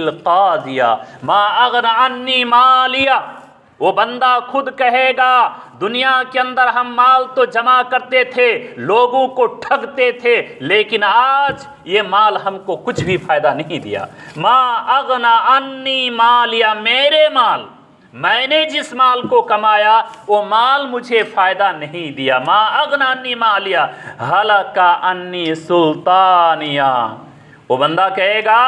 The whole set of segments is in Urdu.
القاضیہ ما اغنى عنی مالیہ، وہ بندہ خود کہے گا دنیا کے اندر ہم مال تو جمع کرتے تھے، لوگوں کو ٹھگتے تھے، لیکن آج یہ مال ہم کو کچھ بھی فائدہ نہیں دیا۔ ما اغنى عنی مالیہ، میرے مال، میں نے جس مال کو کمایا وہ مال مجھے فائدہ نہیں دیا۔ ما اغنى عنی مالیہ ہلک عنی سلطانیہ، وہ بندہ کہے گا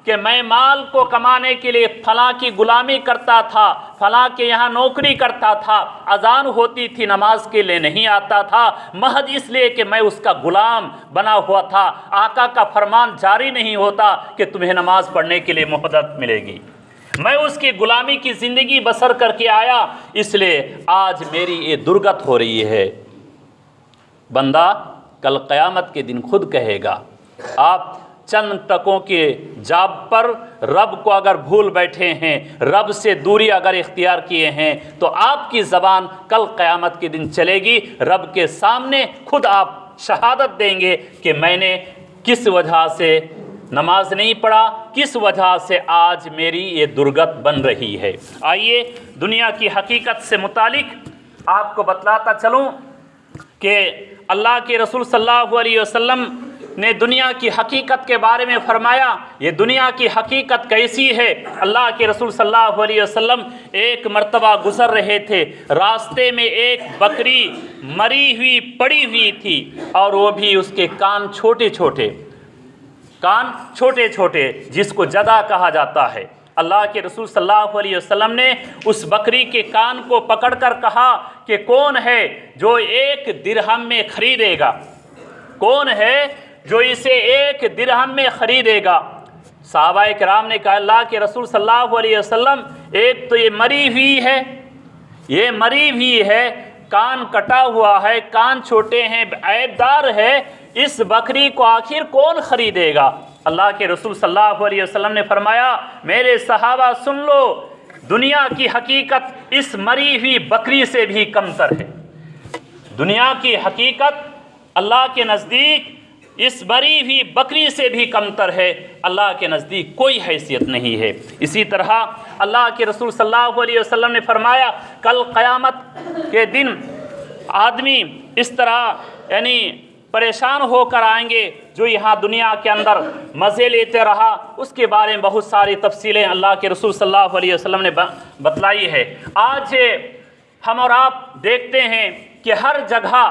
کہ میں مال کو کمانے کے لیے فلاں کی غلامی کرتا تھا، فلاں کے یہاں نوکری کرتا تھا، اذان ہوتی تھی نماز کے لیے نہیں آتا تھا، محض اس لیے کہ میں اس کا غلام بنا ہوا تھا، آقا کا فرمان جاری نہیں ہوتا کہ تمہیں نماز پڑھنے کے لیے مہلت ملے گی، میں اس کی غلامی کی زندگی بسر کر کے آیا، اس لیے آج میری یہ درگت ہو رہی ہے۔ بندہ کل قیامت کے دن خود کہے گا، آپ چند ٹکوں کے جاب پر رب کو اگر بھول بیٹھے ہیں، رب سے دوری اگر اختیار کیے ہیں، تو آپ کی زبان کل قیامت کے دن چلے گی، رب کے سامنے خود آپ شہادت دیں گے کہ میں نے کس وجہ سے نماز نہیں پڑھا، کس وجہ سے آج میری یہ درگت بن رہی ہے۔ آئیے دنیا کی حقیقت سے متعلق آپ کو بتلاتا چلوں کہ اللہ کے رسول صلی اللہ علیہ وسلم نے دنیا کی حقیقت کے بارے میں فرمایا۔ یہ دنیا کی حقیقت کیسی ہے؟ اللہ کے رسول صلی اللہ علیہ وسلم ایک مرتبہ گزر رہے تھے، راستے میں ایک بکری مری ہوئی پڑی ہوئی تھی، اور وہ بھی اس کے کان چھوٹے چھوٹے جس کو جدا کہا جاتا ہے۔ اللہ کے رسول صلی اللہ علیہ وسلم نے اس بکری کے کان کو پکڑ کر کہا کہ کون ہے جو 1 درہم میں خریدے گا؟ کون ہے جو اسے 1 درہم میں خریدے گا؟ صحابہ کرام نے کہا اللہ کے رسول صلی اللہ علیہ وسلم، ایک تو یہ مری ہوئی ہے، کان کٹا ہوا ہے، کان چھوٹے ہیں، عیب دار ہے، اس بکری کو آخر کون خریدے گا؟ اللہ کے رسول صلی اللہ علیہ وسلم نے فرمایا میرے صحابہ سن لو، دنیا کی حقیقت اس مری ہوئی بکری سے بھی کمتر ہے۔ دنیا کی حقیقت اللہ کے نزدیک اس مری ہوئی بکری سے بھی کمتر ہے، اللہ کے نزدیک کوئی حیثیت نہیں ہے۔ اسی طرح اللہ کے رسول صلی اللہ علیہ وسلم نے فرمایا کل قیامت کے دن آدمی اس طرح پریشان ہو کر آئیں گے جو یہاں دنیا کے اندر مزے لیتے رہا، اس کے بارے میں بہت ساری تفصیلیں اللہ کے رسول صلی اللہ علیہ وسلم نے بتلائی ہے۔ آج ہم اور آپ دیکھتے ہیں کہ ہر جگہ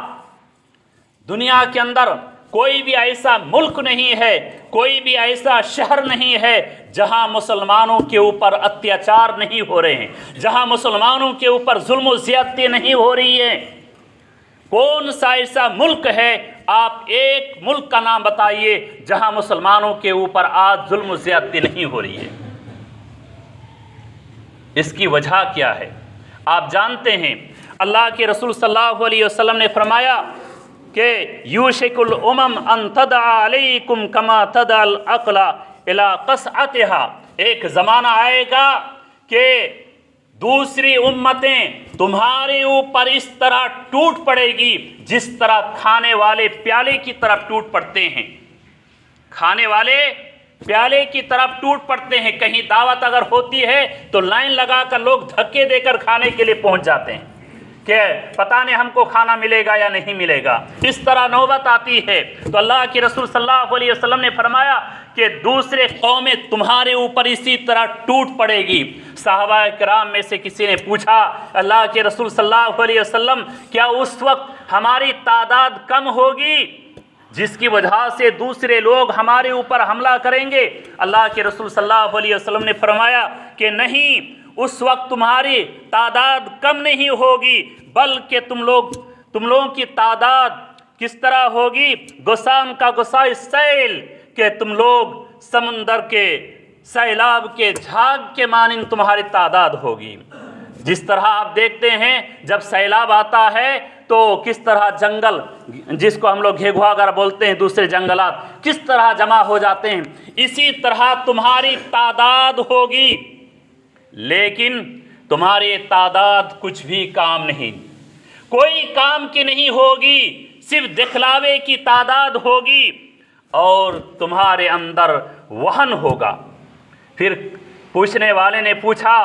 دنیا کے اندر کوئی بھی ایسا ملک نہیں ہے، کوئی بھی ایسا شہر نہیں ہے جہاں مسلمانوں کے اوپر اتیاچار نہیں ہو رہے ہیں، جہاں مسلمانوں کے اوپر ظلم و زیادتی نہیں ہو رہی ہے۔ کون سا ایسا ملک ہے؟ آپ ایک ملک کا نام بتائیے جہاں مسلمانوں کے اوپر آج ظلم و زیادتی نہیں ہو رہی ہے۔ اس کی وجہ کیا ہے؟ آپ جانتے ہیں اللہ کے رسول صلی اللہ علیہ وسلم نے فرمایا کہ یوشک الامم ان تدعى علیکم کما تدعى العقل الى قصعتها، ایک زمانہ آئے گا کہ دوسری امتیں تمہارے اوپر اس طرح ٹوٹ پڑے گی جس طرح کھانے والے پیالے کی طرف ٹوٹ پڑتے ہیں، کھانے والے پیالے کی طرف ٹوٹ پڑتے ہیں۔ کہیں دعوت اگر ہوتی ہے تو لائن لگا کر لوگ دھکے دے کر کھانے کے لیے پہنچ جاتے ہیں کہ پتہ نہیں ہم کو کھانا ملے گا یا نہیں ملے گا، اس طرح نوبت آتی ہے۔ تو اللہ کے رسول صلی اللہ علیہ وسلم نے فرمایا کہ دوسرے قومیں تمہارے اوپر اسی طرح ٹوٹ پڑے گی۔ صحابہ کرام میں سے کسی نے پوچھا اللہ کے رسول صلی اللہ علیہ وسلم کیا اس وقت ہماری تعداد کم ہوگی جس کی وجہ سے دوسرے لوگ ہمارے اوپر حملہ کریں گے؟ اللہ کے رسول صلی اللہ علیہ وسلم نے فرمایا کہ نہیں، اس وقت تمہاری تعداد کم نہیں ہوگی، بلکہ تم لوگوں کی تعداد کس طرح ہوگی؟ غصان کا غصۂ سیل، کہ تم لوگ سمندر کے سیلاب کے جھاگ کے مانند تمہاری تعداد ہوگی۔ جس طرح آپ دیکھتے ہیں جب سیلاب آتا ہے تو کس طرح جنگل، جس کو ہم لوگ گھیگوا اگر بولتے ہیں، دوسرے جنگلات کس طرح جمع ہو جاتے ہیں، اسی طرح تمہاری تعداد ہوگی، لیکن تمہاری تعداد کچھ بھی کام نہیں، کوئی کام کی نہیں ہوگی، صرف دکھلاوے کی تعداد ہوگی، اور تمہارے اندر وہن ہوگا، پھر پوچھنے والے نے پوچھا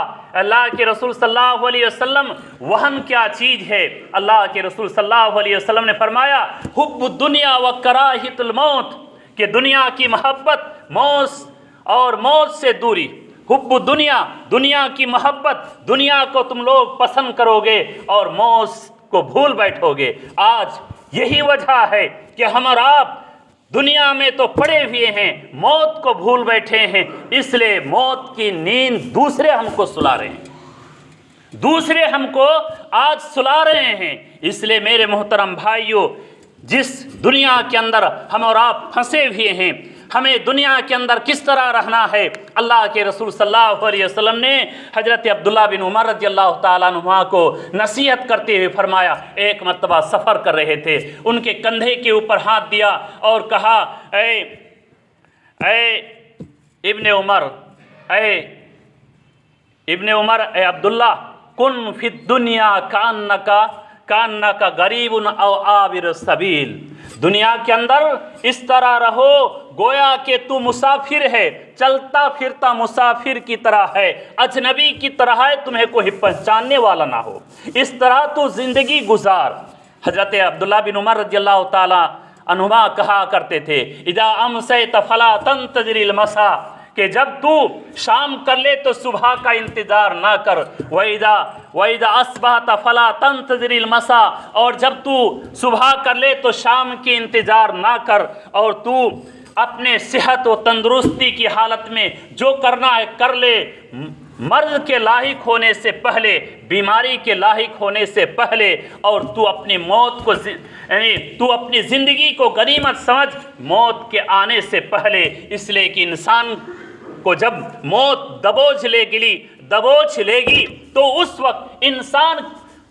اللہ کے رسول صلی اللہ علیہ وسلم وہن کیا چیز ہے؟ اللہ کے رسول صلی اللہ علیہ وسلم نے فرمایا حب الدنیا و کراہیت الموت، کہ دنیا کی محبت موت اور موت سے دوری۔ حب الدنیا، دنیا کی محبت، دنیا کو تم لوگ پسند کرو گے اور موت کو بھول بیٹھو گے۔ آج یہی وجہ ہے کہ ہم اور آپ دنیا میں تو پڑے ہوئے ہیں، موت کو بھول بیٹھے ہیں، اس لیے موت کی نیند دوسرے ہم کو سلا رہے ہیں، دوسرے ہم کو آج سلا رہے ہیں۔ اس لیے میرے محترم بھائیوں، جس دنیا کے اندر ہم اور آپ پھنسے ہوئے ہیں، ہمیں دنیا کے اندر کس طرح رہنا ہے، اللہ کے رسول صلی اللہ علیہ وسلم نے حضرت عبداللہ بن عمر رضی اللہ تعالیٰ عنہما کو نصیحت کرتے ہوئے فرمایا۔ ایک مرتبہ سفر کر رہے تھے، ان کے کندھے کے اوپر ہاتھ دیا اور کہا اے ابن عمر، اے عبداللہ، کن فی الدنیا کانکا غریب او عابر سبیل، دنیا کے اندر اس طرح رہو گویا کہ تو مسافر ہے، چلتا پھرتا مسافر کی طرح ہے، اجنبی کی طرح ہے، تمہیں کوئی پہچاننے والا نہ ہو، اس طرح تو زندگی گزار۔ حضرت عبداللہ بن عمر رضی اللہ تعالیٰ عنہما کہا کرتے تھے اذا امسیت فلا تنتظر المساء، کہ جب تو شام کر لے تو صبح کا انتظار نہ کر، وَإِذَا أَصْبَحْتَ فَلَا تَنْتَظِرِ الْمَسَاءَ، اور جب تو صبح کر لے تو شام کی انتظار نہ کر، اور تو اپنے صحت و تندرستی کی حالت میں جو کرنا ہے کر لے، مرض کے لاحق ہونے سے پہلے، بیماری کے لاحق ہونے سے پہلے، اور تو اپنی موت کو تو اپنی زندگی کو غنیمت سمجھ موت کے آنے سے پہلے، اس لیے کہ انسان کو جب موت دبوچ لے گی تو اس وقت انسان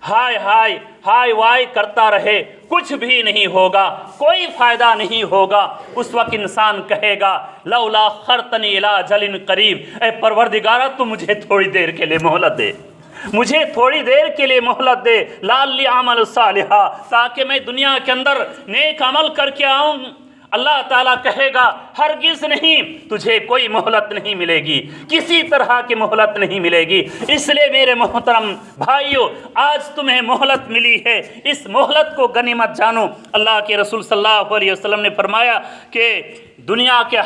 ہائے وائے کرتا رہے، کچھ بھی نہیں ہوگا، کوئی فائدہ نہیں ہوگا۔ اس وقت انسان کہے گا لولا اخرتنی الی اجل قریب، اے پروردگارہ تو مجھے تھوڑی دیر کے لیے مہلت دے، مجھے تھوڑی دیر کے لیے مہلت دے، لعلی اعمل صالحا، تاکہ میں دنیا کے اندر نیک عمل کر کے آؤں۔ اللہ تعالیٰ کہے گا ہرگز نہیں، تجھے کوئی مہلت نہیں ملے گی، کسی طرح کی مہلت نہیں ملے گی۔ اس لیے میرے محترم بھائیوں، آج تمہیں مہلت ملی ہے، اس مہلت کو غنیمت جانو۔ اللہ کے رسول صلی اللہ علیہ وسلم نے فرمایا کہ دنیا کے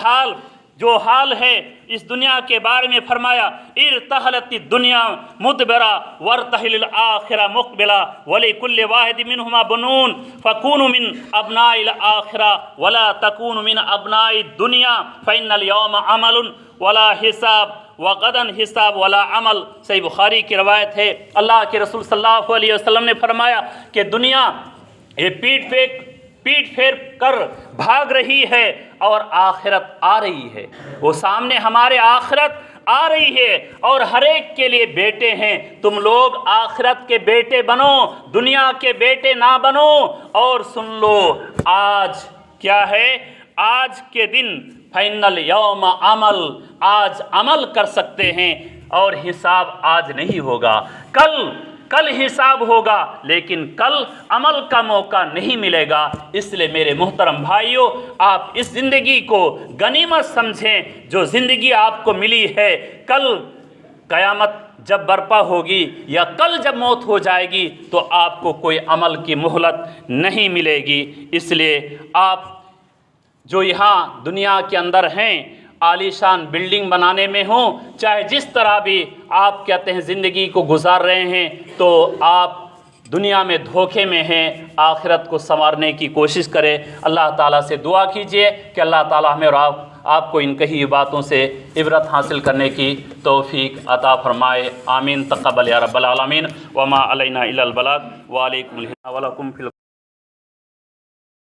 جو حال ہے اس دنیا کے بارے میں فرمایا ارتحلت الدنیا مدبرا وارتحل الآخرہ مقبلا ولکل واحد منہما بنون فکونوا من ابناء الآخرہ ولا تکونوا من ابناء الدنیا فإن اليوم عمل ولا حساب وغدا حساب ولا عمل۔ صحیح بخاری کی روایت ہے، اللہ کے رسول صلی اللہ علیہ وسلم نے فرمایا کہ دنیا یہ پیٹ پھیر کر بھاگ رہی ہے اور آخرت آ رہی ہے، وہ سامنے ہمارے آخرت آ رہی ہے، اور ہر ایک کے لیے بیٹے ہیں۔ تم لوگ آخرت کے بیٹے بنو، دنیا کے بیٹے نہ بنو۔ اور سن لو آج کیا ہے، آج کے دن فَإِنَّ الْيَوْمَ عمل، آج عمل کر سکتے ہیں اور حساب آج نہیں ہوگا، کل حساب ہوگا، لیکن کل عمل کا موقع نہیں ملے گا۔ اس لیے میرے محترم بھائیوں، آپ اس زندگی کو غنیمت سمجھیں جو زندگی آپ کو ملی ہے۔ کل قیامت جب برپا ہوگی یا کل جب موت ہو جائے گی تو آپ کو کوئی عمل کی مہلت نہیں ملے گی۔ اس لیے آپ جو یہاں دنیا کے اندر ہیں، عالی شان بلڈنگ بنانے میں ہوں، چاہے جس طرح بھی آپ کہتے ہیں زندگی کو گزار رہے ہیں، تو آپ دنیا میں دھوکے میں ہیں، آخرت کو سنوارنے کی کوشش کریں۔ اللہ تعالیٰ سے دعا کیجئے کہ اللہ تعالیٰ ہمیں اور آپ کو ان کہی باتوں سے عبرت حاصل کرنے کی توفیق عطا فرمائے۔ آمین، تقبل یا رب العالمین۔ وما علینا الا البلاغ، وعلیکم السلام ولکم فی